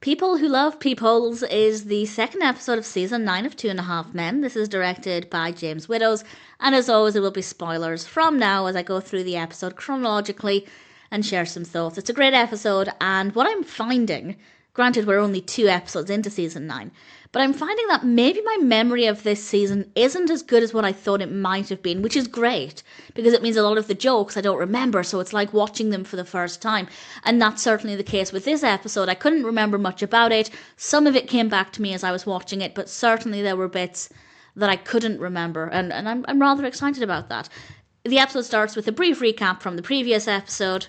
People Who Love Peepholes is the second episode of season 9 of 2.5 Men. This is directed by James Widdoes, and as always, there will be spoilers from now as I go through the episode chronologically and share some thoughts. It's a great episode, and what I'm finding, granted we're only 2 episodes into season 9, but I'm finding that maybe my memory of this season isn't as good as what I thought it might have been, which is great, because it means a lot of the jokes I don't remember, so it's like watching them for the first time. And that's certainly the case with this episode. I couldn't remember much about it. Some of it came back to me as I was watching it, but certainly there were bits that I couldn't remember, and I'm rather excited about that. The episode starts with a brief recap from the previous episode,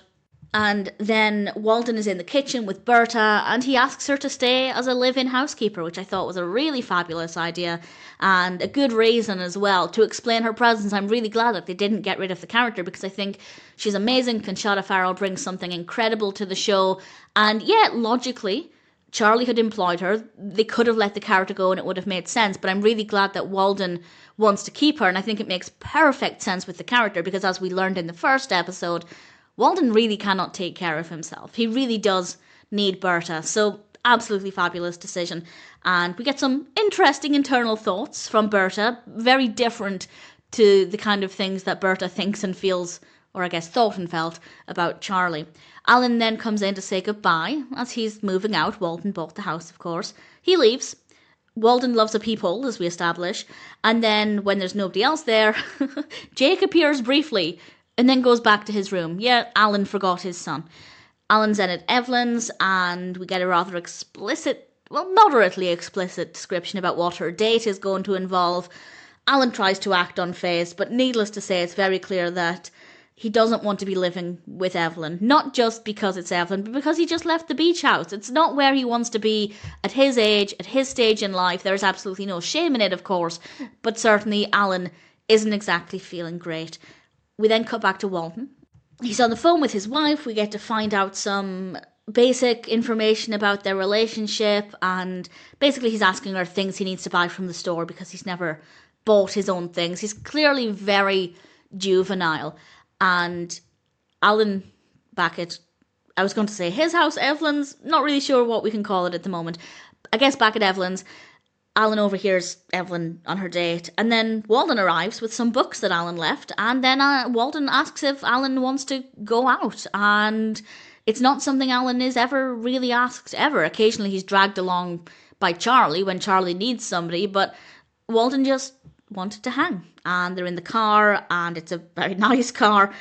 and then Walden is in the kitchen with Berta, and he asks her to stay as a live-in housekeeper, which I thought was a really fabulous idea, and a good reason as well to explain her presence. I'm really glad that they didn't get rid of the character, because I think she's amazing. Conchata Ferrell brings something incredible to the show, and yet, logically, Charlie had employed her. They could have let the character go and it would have made sense, but I'm really glad that Walden wants to keep her, and I think it makes perfect sense with the character, because as we learned in the first episode, Walden really cannot take care of himself. He really does need Berta. So, absolutely fabulous decision. And we get some interesting internal thoughts from Berta, very different to the kind of things that Berta thinks and feels, or I guess thought and felt, about Charlie. Alan then comes in to say goodbye as he's moving out. Walden bought the house, of course. He leaves. Walden loves a peephole, as we establish. And then, when there's nobody else there, Jake appears briefly and then goes back to his room. Yeah, Alan forgot his son. Alan's in at Evelyn's, and we get a rather explicit, well, moderately explicit description about what her date is going to involve. Alan tries to act unfazed, but needless to say, it's very clear that he doesn't want to be living with Evelyn. Not just because it's Evelyn, but because he just left the beach house. It's not where he wants to be at his age, at his stage in life. There's absolutely no shame in it, of course, but certainly Alan isn't exactly feeling great. We then cut back to Walden. He's on the phone with his wife. We get to find out some basic information about their relationship, and basically he's asking her things he needs to buy from the store because he's never bought his own things. He's clearly very juvenile. And Alan back at, I was going to say his house, Evelyn's, not really sure what we can call it at the moment. I guess back at Evelyn's, Alan overhears Evelyn on her date, and then Walden arrives with some books that Alan left, and then Walden asks if Alan wants to go out, and it's not something Alan is ever really asked, ever. Occasionally he's dragged along by Charlie when Charlie needs somebody, but Walden just wanted to hang, and they're in the car, and it's a very nice car,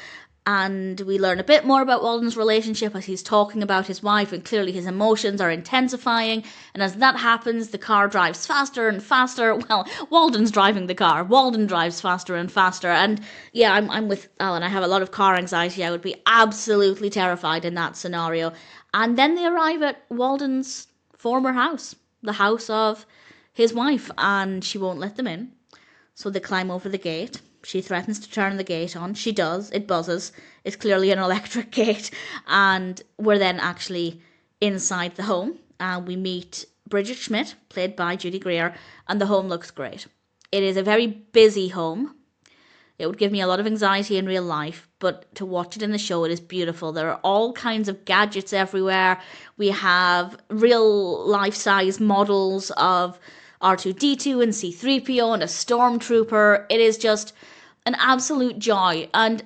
and we learn a bit more about Walden's relationship as he's talking about his wife, and clearly his emotions are intensifying, and as that happens, the car drives faster and faster. Well, Walden's driving the car. Walden drives faster and faster, and yeah, I'm with Alan. I have a lot of car anxiety. I would be absolutely terrified in that scenario. And then they arrive at Walden's former house, the house of his wife, and she won't let them in. So they climb over the gate. She threatens to turn the gate on. She does. It buzzes. It's clearly an electric gate. And we're then actually inside the home. We meet Bridget Schmidt, played by Judy Greer, and the home looks great. It is a very busy home. It would give me a lot of anxiety in real life, but to watch it in the show, it is beautiful. There are all kinds of gadgets everywhere. We have real life-size models of R2-D2 and C-3PO and a stormtrooper. It is just an absolute joy. And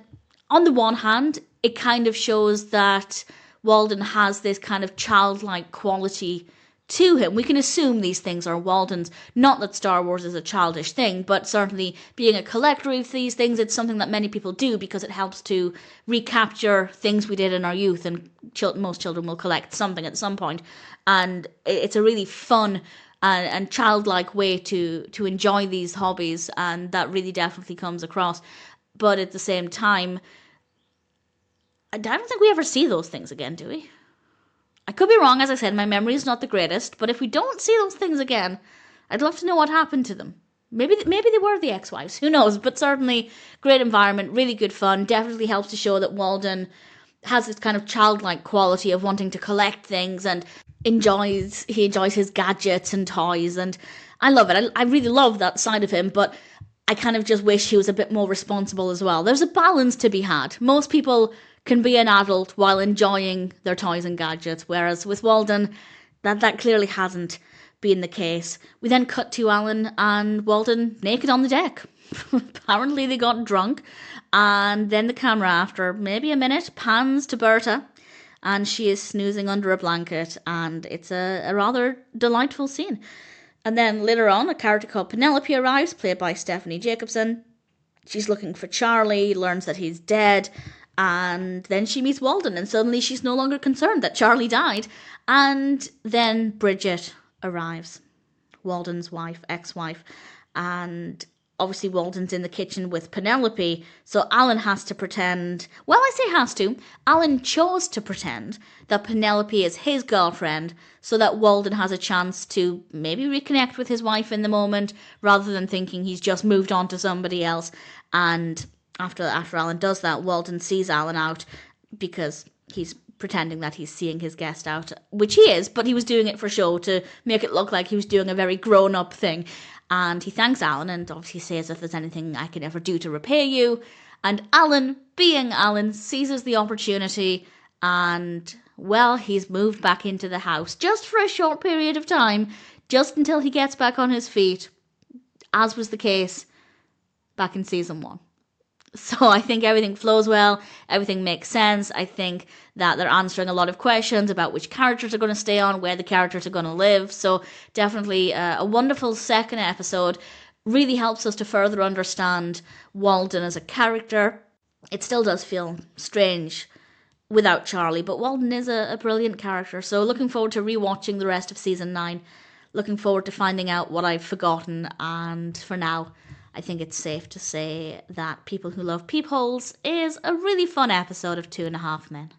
on the one hand, it kind of shows that Walden has this kind of childlike quality to him. We can assume these things are Walden's. Not that Star Wars is a childish thing, but certainly being a collector of these things, it's something that many people do because it helps to recapture things we did in our youth, and most children will collect something at some point. And it's a really fun and childlike way to enjoy these hobbies, and that really definitely comes across. But at the same time, I don't think we ever see those things again, do we? I could be wrong, as I said, my memory is not the greatest, but if we don't see those things again, I'd love to know what happened to them. Maybe they were the ex-wives, who knows, but certainly great environment, really good fun, definitely helps to show that Walden has this kind of childlike quality of wanting to collect things and enjoys his gadgets and toys, and I love it. I really love that side of him, but I kind of just wish he was a bit more responsible as well. There's a balance to be had. Most people can be an adult while enjoying their toys and gadgets, whereas with Walden, That clearly hasn't been the case. We then cut to Alan and Walden naked on the deck. Apparently they got drunk, and then the camera, after maybe a minute, pans to Berta, and she is snoozing under a blanket, and it's a rather delightful scene. And then later on, a character called Penelope arrives, played by Stephany Jacobsen. She's looking for Charlie, learns that he's dead, and then she meets Walden, and suddenly she's no longer concerned that Charlie died. And then Bridget arrives, Walden's wife, ex-wife, and obviously Walden's in the kitchen with Penelope, so Alan has to pretend, well, I say has to, Alan chose to pretend that Penelope is his girlfriend so that Walden has a chance to maybe reconnect with his wife in the moment, rather than thinking he's just moved on to somebody else. And after Alan does that, Walden sees Alan out because he's pretending that he's seeing his guest out, which he is, but he was doing it for show to make it look like he was doing a very grown-up thing. And he thanks Alan and obviously says if there's anything I can ever do to repay you. And Alan, being Alan, seizes the opportunity and, well, he's moved back into the house just for a short period of time, just until he gets back on his feet, as was the case back in season 1. So I think everything flows well, everything makes sense. I think that they're answering a lot of questions about which characters are going to stay on, where the characters are going to live. So definitely a wonderful second episode. Really helps us to further understand Walden as a character. It still does feel strange without Charlie, but Walden is a brilliant character. So looking forward to rewatching the rest of season 9. Looking forward to finding out what I've forgotten. And for now, I think it's safe to say that People Who Love Peepholes is a really fun episode of 2.5 Men.